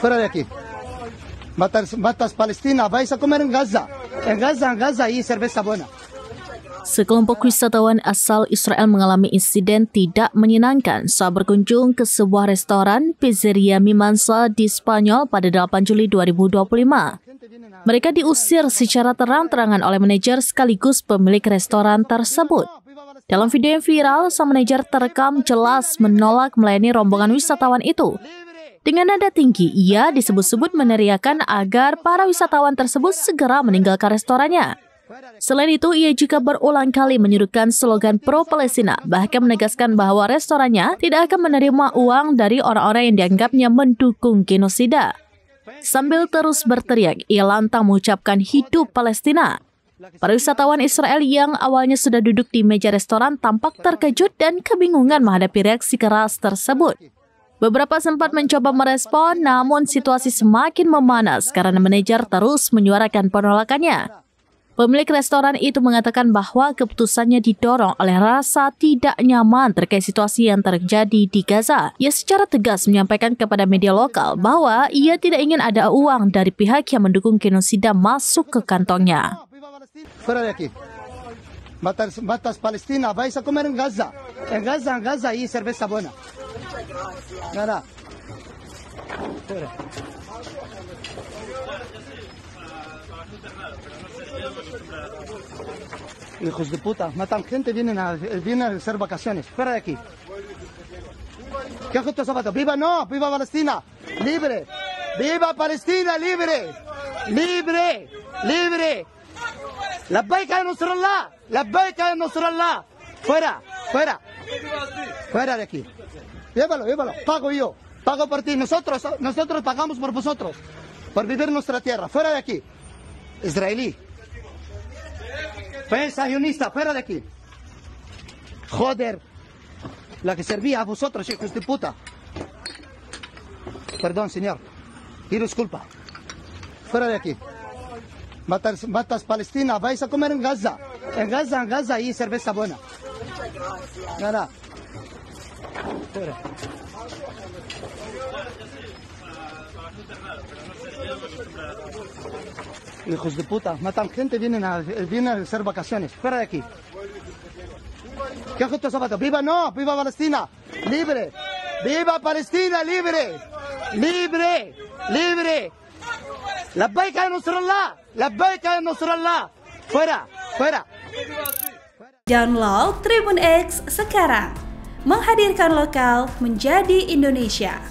fuera de aquí. Matas Palestina, vais a comer en Gaza. En Gaza hay cerveza buena. Sekelompok wisatawan asal Israel mengalami insiden tidak menyenangkan saat berkunjung ke sebuah restoran Pizzeria Mimansa di Spanyol pada 8 Juli 2025. Mereka diusir secara terang-terangan oleh manajer sekaligus pemilik restoran tersebut. Dalam video yang viral, sang manajer terekam jelas menolak melayani rombongan wisatawan itu. Dengan nada tinggi, ia disebut-sebut meneriakan agar para wisatawan tersebut segera meninggalkan restorannya. Selain itu, ia juga berulang kali menyuruhkan slogan pro-Palestina, bahkan menegaskan bahwa restorannya tidak akan menerima uang dari orang-orang yang dianggapnya mendukung genosida. Sambil terus berteriak, ia lantang mengucapkan hidup Palestina. Para wisatawan Israel yang awalnya sudah duduk di meja restoran tampak terkejut dan kebingungan menghadapi reaksi keras tersebut. Beberapa sempat mencoba merespon, namun situasi semakin memanas karena manajer terus menyuarakan penolakannya. Pemilik restoran itu mengatakan bahwa keputusannya didorong oleh rasa tidak nyaman terkait situasi yang terjadi di Gaza. Ia secara tegas menyampaikan kepada media lokal bahwa ia tidak ingin ada uang dari pihak yang mendukung genosida masuk ke kantongnya. Fuera de aquí. Matas Palestina, vais a comer en Gaza. En Gaza hay cerveza buena. Nada. Fuera. Hijos de puta, matan gente, vienen a hacer vacaciones. Fuera de aquí. ¿Qué hace estos zapatos? ¡Viva no! ¡Viva Palestina! ¡Libre! ¡Viva Palestina! ¡Libre! ¡Libre! ¡Libre! ¡Labbaik ya Nasrallah! ¡Labbaik ya Nasrallah! ¡Fuera! ¡Fuera! ¡Fuera de aquí! Llévalo. Pago yo. Pago por ti. Nosotros pagamos por vosotros. Por vivir en nuestra tierra. Fuera de aquí. Israelí. Sionista. Fuera de aquí. Joder. La que servía a vosotros, hijos de puta. Perdón, señor. Pido disculpa. Fuera de aquí. Matas Palestina. Vais a comer en Gaza. En Gaza hay cerveza buena. Nada. Fuera. Hijos de puta, matan gente, vienen a hacer vacaciones. Fuera de aquí. ¿Qué hace estos zapatos? ¡Viva no! ¡Viva Palestina! ¡Libre! ¡Viva Palestina! ¡Libre! ¡Libre! ¡Libre! ¡Labbaik ya Nasrallah! ¡Labbaik ya Nasrallah! ¡Fuera! ¡Fuera! Download Tribun X sekarang. Menghadirkan lokal menjadi Indonesia.